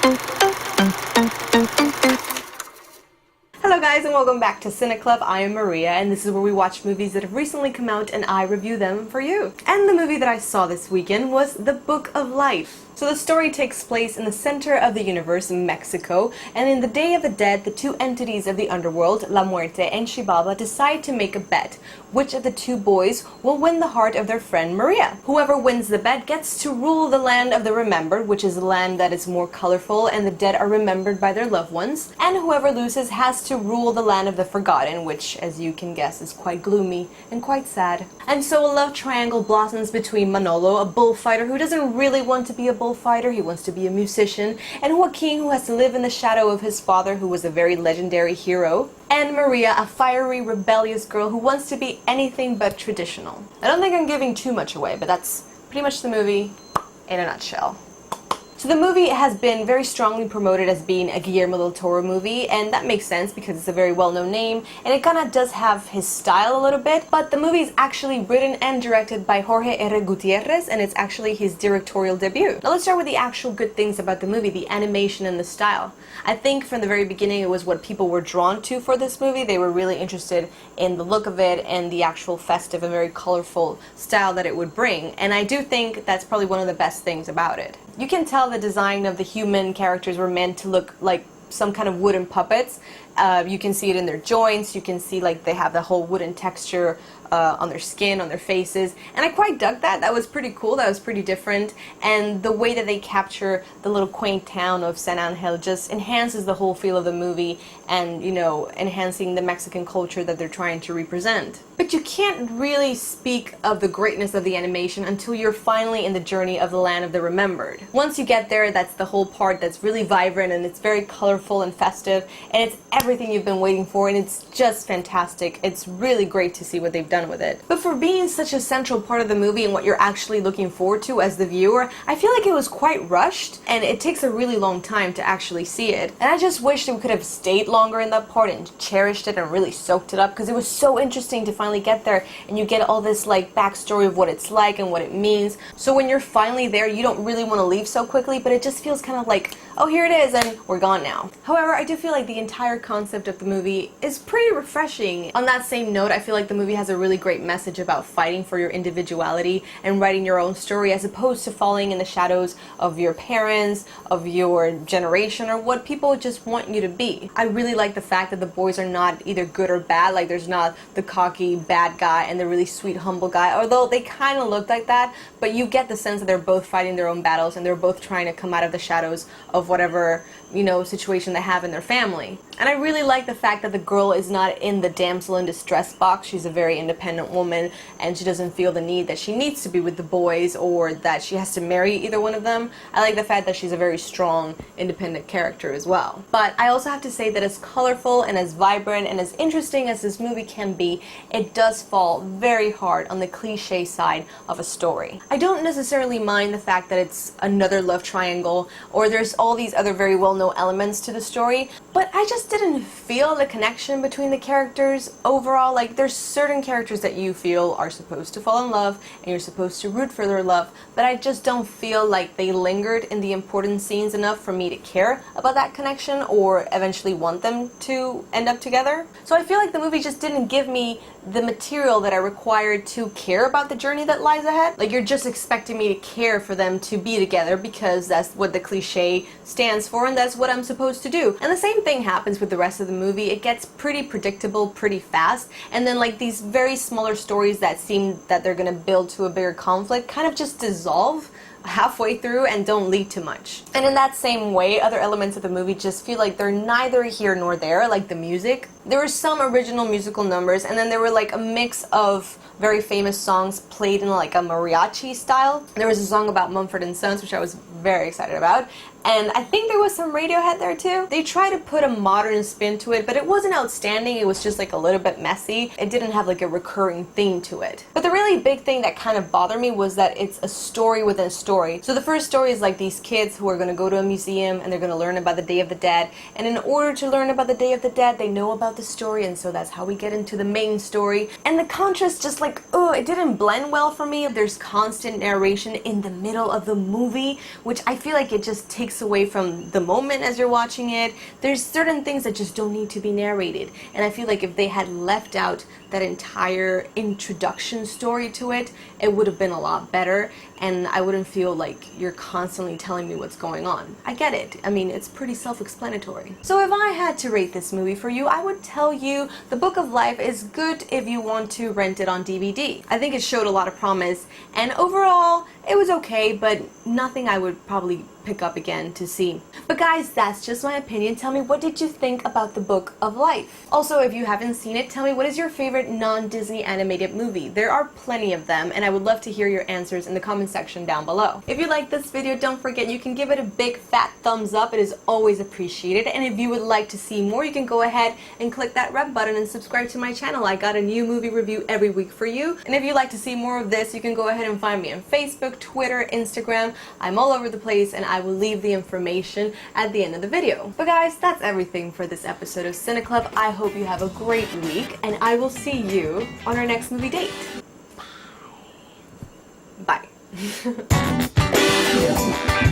Hello guys and welcome back to Cine Club. I am Maria and this is where we watch movies that have recently come out and I review them for you. And the movie that I saw this weekend was The Book of Life. So the story takes place in the center of the universe, Mexico, and in the Day of the Dead, the two entities of the underworld, La Muerte and Xibaba, decide to make a bet. Which of the two boys will win the heart of their friend Maria? Whoever wins the bet gets to rule the land of the remembered, which is a land that is more colorful and the dead are remembered by their loved ones. And whoever loses has to rule the land of the forgotten, which, as you can guess, is quite gloomy and quite sad. And so a love triangle blossoms between Manolo, a bullfighter who doesn't really want to be a bullfighter, he wants to be a musician, and Joaquin, who has to live in the shadow of his father, who was a very legendary hero, and Maria, a fiery, rebellious girl who wants to be anything but traditional. I don't think I'm giving too much away, but that's pretty much the movie in a nutshell. So the movie has been very strongly promoted as being a Guillermo del Toro movie, and that makes sense because it's a very well-known name, and it kind of does have his style a little bit, but the movie is actually written and directed by Jorge R. Gutierrez, and it's actually his directorial debut. Now let's start with the actual good things about the movie, the animation and the style. I think from the very beginning it was what people were drawn to for this movie. They were really interested in the look of it and the actual festive and very colorful style that it would bring, and I do think that's probably one of the best things about it. You can tell the design of the human characters were meant to look like some kind of wooden puppets. You can see it in their joints, you can see like they have the whole wooden texture on their skin, on their faces, and I quite dug that. That was pretty cool, that was pretty different, and the way that they capture the little quaint town of San Angel just enhances the whole feel of the movie and, you know, enhancing the Mexican culture that they're trying to represent. But you can't really speak of the greatness of the animation until you're finally in the journey of the land of the remembered. Once you get there, that's the whole part that's really vibrant and it's very colorful and festive, and it's everything you've been waiting for, and it's just fantastic. It's really great to see what they've done with it. But for being such a central part of the movie and what you're actually looking forward to as the viewer, I feel like it was quite rushed and it takes a really long time to actually see it. And I just wish that we could have stayed longer in that part and cherished it and really soaked it up, because it was so interesting to finally get there and you get all this like backstory of what it's like and what it means. So when you're finally there, you don't really want to leave so quickly, but it just feels kind of like, oh, here it is and we're gone now. However, I do feel like the entire concept of the movie is pretty refreshing. On that same note, I feel like the movie has a really great message about fighting for your individuality and writing your own story as opposed to falling in the shadows of your parents, of your generation, or what people just want you to be. I really like the fact that the boys are not either good or bad, like there's not the cocky bad guy and the really sweet humble guy, although they kind of look like that, but you get the sense that they're both fighting their own battles and they're both trying to come out of the shadows of whatever, you know, situation they have in their family. And I really like the fact that the girl is not in the damsel in distress box. She's a very independent woman and she doesn't feel the need that she needs to be with the boys or that she has to marry either one of them. I like the fact that she's a very strong, independent character as well. But I also have to say that as colorful and as vibrant and as interesting as this movie can be, it does fall very hard on the cliche side of a story. I don't necessarily mind the fact that it's another love triangle or there's all these other very well-known elements to the story, but I just didn't feel the connection between the characters overall. Like, there's certain characters that you feel are supposed to fall in love and you're supposed to root for their love, but I just don't feel like they lingered in the important scenes enough for me to care about that connection or eventually want them to end up together. So I feel like the movie just didn't give me the material that I required to care about the journey that lies ahead. Like, you're just expecting me to care for them to be together because that's what the cliche stands for and that's what I'm supposed to do. And the same thing happens with the rest of the movie. It gets pretty predictable pretty fast, and then like these very smaller stories that seem that they're gonna build to a bigger conflict kind of just dissolve halfway through and don't lead to much. And in that same way, other elements of the movie just feel like they're neither here nor there, like the music. There were some original musical numbers, and then there were like a mix of very famous songs played in like a mariachi style. There was a song about Mumford & Sons, which I was very excited about, and I think there was some Radiohead there too. They tried to put a modern spin to it, but it wasn't outstanding. It was just like a little bit messy. It didn't have like a recurring theme to it. But the really big thing that kind of bothered me was that it's a story within a story. So the first story is like these kids who are going to go to a museum and they're going to learn about the Day of the Dead, and in order to learn about the Day of the Dead, they know about the story, and so that's how we get into the main story. And the contrast just like, oh, it didn't blend well for me. There's constant narration in the middle of the movie, which I feel like it just takes takes away from the moment as you're watching it. There's certain things that just don't need to be narrated, and I feel like if they had left out that entire introduction story to it, it would have been a lot better, and I wouldn't feel like you're constantly telling me what's going on. I get it. I mean, it's pretty self-explanatory. So if I had to rate this movie for you, I would tell you The Book of Life is good if you want to rent it on DVD. I think it showed a lot of promise, and overall, it was okay, but nothing I would probably pick up again to see. But guys, that's just my opinion. Tell me, what did you think about The Book of Life? Also, if you haven't seen it, tell me, what is your favorite non-Disney animated movie? There are plenty of them, and I would love to hear your answers in the comment section down below. If you like this video, don't forget you can give it a big fat thumbs up. It is always appreciated. And if you would like to see more, you can go ahead and click that red button and subscribe to my channel. I got a new movie review every week for you. And if you'd like to see more of this, you can go ahead and find me on Facebook, Twitter, Instagram. I'm all over the place, and I will leave the information at the end of the video. But guys, that's everything for this episode of Cine Club. I hope you have a great week, and I will see you on our next movie date. Bye. Bye.